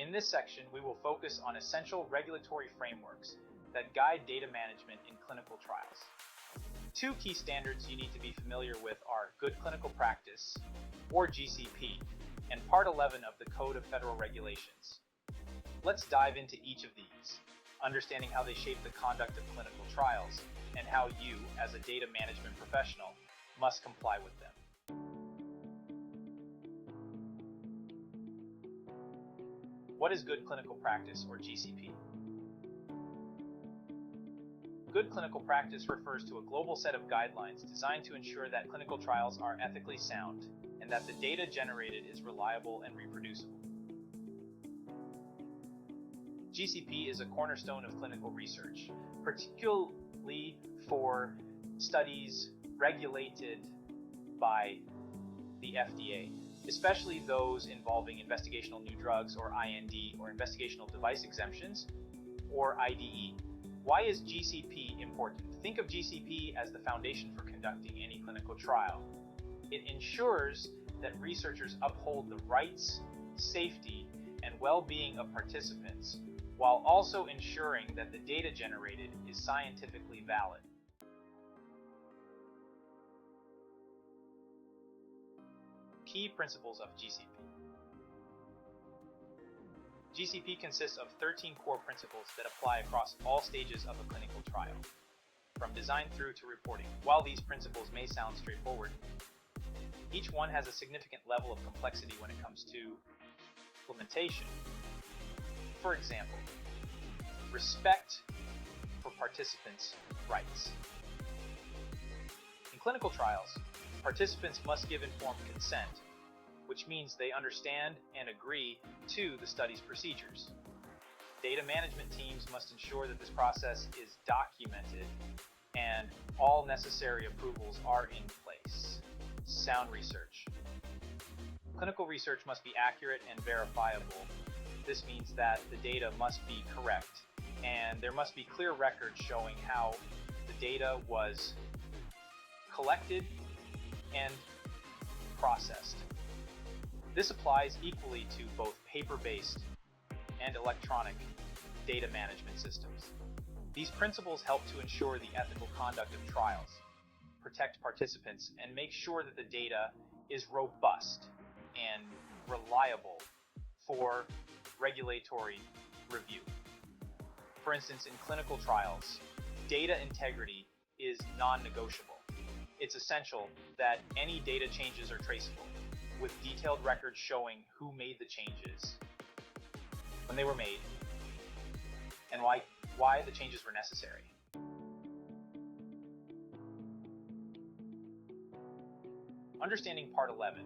In this section, we will focus on essential regulatory frameworks that guide data management in clinical trials. Two key standards you need to be familiar with are Good Clinical Practice, or GCP, and Part 11 of the Code of Federal Regulations. Let's dive into each of these, understanding how they shape the conduct of clinical trials and how you, as a data management professional, must comply with them. What is Good Clinical Practice, or GCP? Good clinical practice refers to a global set of guidelines designed to ensure that clinical trials are ethically sound and that the data generated is reliable and reproducible. GCP is a cornerstone of clinical research, particularly for studies regulated by the FDA, especially those involving investigational new drugs, or IND, or investigational device exemptions, or IDE. Why is GCP important? Think of GCP as the foundation for conducting any clinical trial. It ensures that researchers uphold the rights, safety, and well-being of participants, while also ensuring that the data generated is scientifically valid. Key principles of GCP. GCP consists of 13 core principles that apply across all stages of a clinical trial, from design through to reporting. While these principles may sound straightforward, each one has a significant level of complexity when it comes to implementation. For example, respect for participants' rights. In clinical trials, participants must give informed consent, which means they understand and agree to the study's procedures. Data management teams must ensure that this process is documented and all necessary approvals are in place. Sound research. Clinical research must be accurate and verifiable. This means that the data must be correct, and there must be clear records showing how the data was collected and processed. This applies equally to both paper-based and electronic data management systems. These principles help to ensure the ethical conduct of trials, protect participants, and make sure that the data is robust and reliable for regulatory review. For instance, in clinical trials, data integrity is non-negotiable. It's essential that any data changes are traceable, with detailed records showing who made the changes, when they were made, and why the changes were necessary. Understanding Part 11,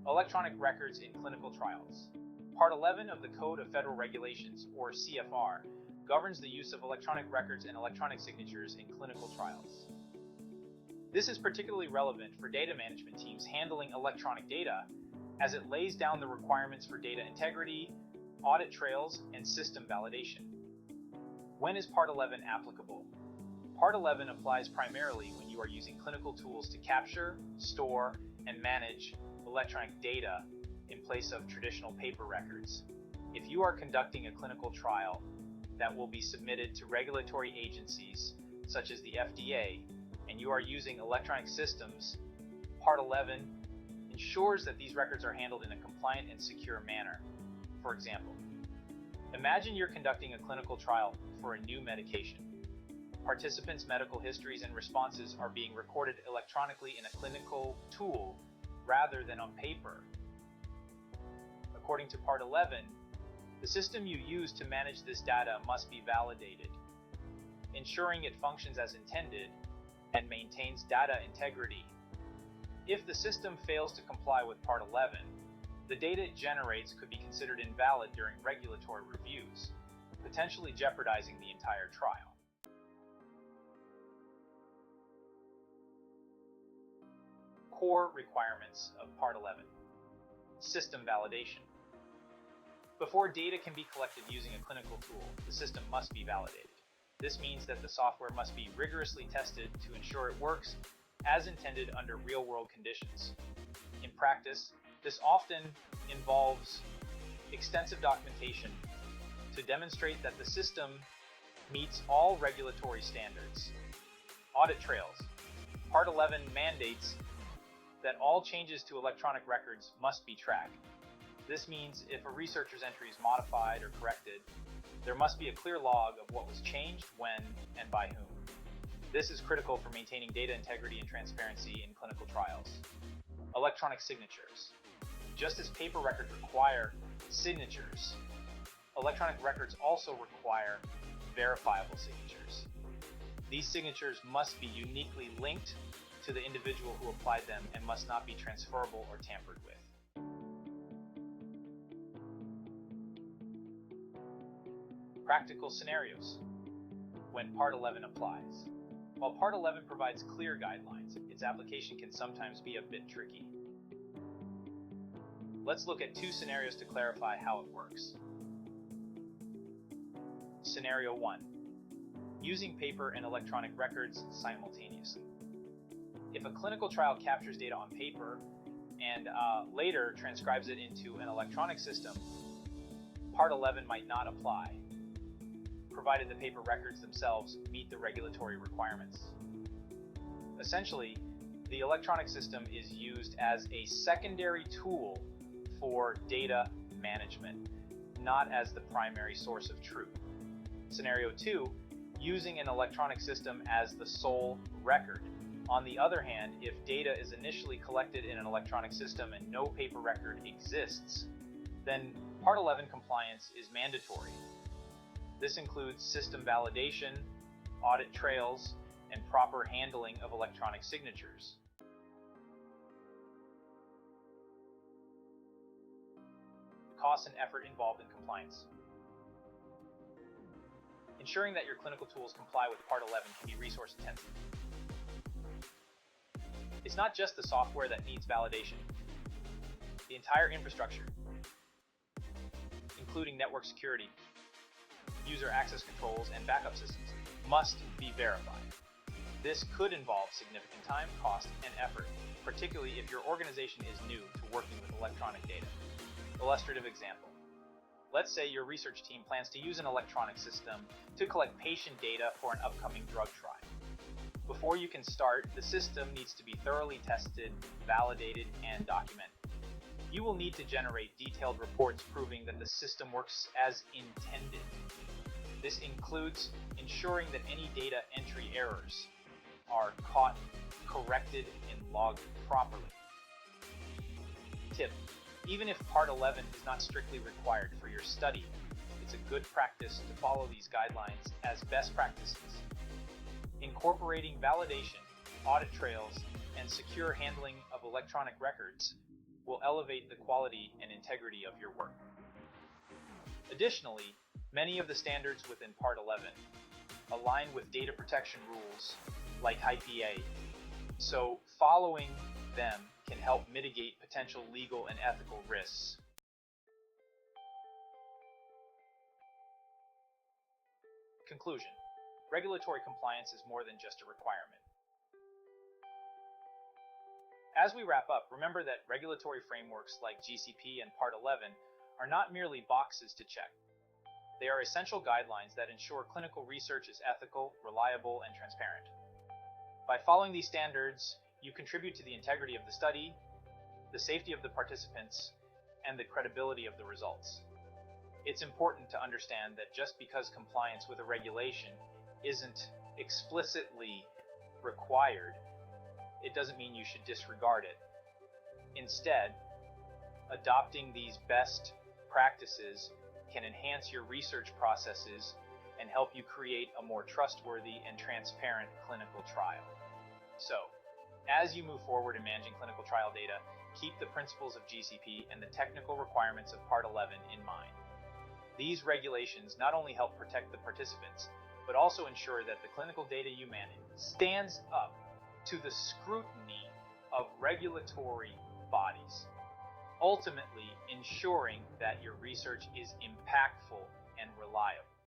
Electronic Records in Clinical Trials. Part 11 of the Code of Federal Regulations, or CFR, governs the use of electronic records and electronic signatures in clinical trials. This is particularly relevant for data management teams handling electronic data, as it lays down the requirements for data integrity, audit trails, and system validation. When is Part 11 applicable? Part 11 applies primarily when you are using clinical tools to capture, store, and manage electronic data in place of traditional paper records. If you are conducting a clinical trial that will be submitted to regulatory agencies such as the FDA, and you are using electronic systems, Part 11 ensures that these records are handled in a compliant and secure manner. For example, imagine you're conducting a clinical trial for a new medication. Participants' medical histories and responses are being recorded electronically in a clinical tool rather than on paper. According to Part 11, the system you use to manage this data must be validated, ensuring it functions as intended and maintains data integrity. If the system fails to comply with Part 11, the data it generates could be considered invalid during regulatory reviews, potentially jeopardizing the entire trial. Core requirements of Part 11. System validation. Before data can be collected using a clinical tool, the system must be validated. This means that the software must be rigorously tested to ensure it works as intended under real-world conditions. In practice, this often involves extensive documentation to demonstrate that the system meets all regulatory standards. Audit trails. Part 11 mandates that all changes to electronic records must be tracked. This means if a researcher's entry is modified or corrected, there must be a clear log of what was changed, when, and by whom. This is critical for maintaining data integrity and transparency in clinical trials. Electronic signatures. Just as paper records require signatures, electronic records also require verifiable signatures. These signatures must be uniquely linked to the individual who applied them and must not be transferable or tampered with. Practical scenarios when Part 11 applies. While Part 11 provides clear guidelines, its application can sometimes be a bit tricky. Let's look at two scenarios to clarify how it works. Scenario 1. Using paper and electronic records simultaneously. If a clinical trial captures data on paper and later transcribes it into an electronic system, Part 11 might not apply, provided the paper records themselves meet the regulatory requirements. Essentially, the electronic system is used as a secondary tool for data management, not as the primary source of truth. Scenario 2, using an electronic system as the sole record. On the other hand, if data is initially collected in an electronic system and no paper record exists, then Part 11 compliance is mandatory. This includes system validation, audit trails, and proper handling of electronic signatures. Costs and effort involved in compliance. Ensuring that your clinical tools comply with Part 11 can be resource intensive. It's not just the software that needs validation. The entire infrastructure, including network security, user access controls, and backup systems, must be verified. This could involve significant time, cost, and effort, particularly if your organization is new to working with electronic data. Illustrative example. Let's say your research team plans to use an electronic system to collect patient data for an upcoming drug trial. Before you can start, the system needs to be thoroughly tested, validated, and documented. You will need to generate detailed reports proving that the system works as intended. This includes ensuring that any data entry errors are caught, corrected, and logged properly. Tip: even if Part 11 is not strictly required for your study, it's a good practice to follow these guidelines as best practices. Incorporating validation, audit trails, and secure handling of electronic records will elevate the quality and integrity of your work. Additionally, many of the standards within Part 11 align with data protection rules like IPA, so following them can help mitigate potential legal and ethical risks. Conclusion: regulatory compliance is more than just a requirement. As we wrap up, remember that regulatory frameworks like GCP and Part 11 are not merely boxes to check. They are essential guidelines that ensure clinical research is ethical, reliable, and transparent. By following these standards, you contribute to the integrity of the study, the safety of the participants, and the credibility of the results. It's important to understand that just because compliance with a regulation isn't explicitly required, it doesn't mean you should disregard it. Instead, adopting these best practices can enhance your research processes and help you create a more trustworthy and transparent clinical trial. So, as you move forward in managing clinical trial data, keep the principles of GCP and the technical requirements of Part 11 in mind. These regulations not only help protect the participants, but also ensure that the clinical data you manage stands up to the scrutiny of regulatory bodies, ultimately ensuring that your research is impactful and reliable.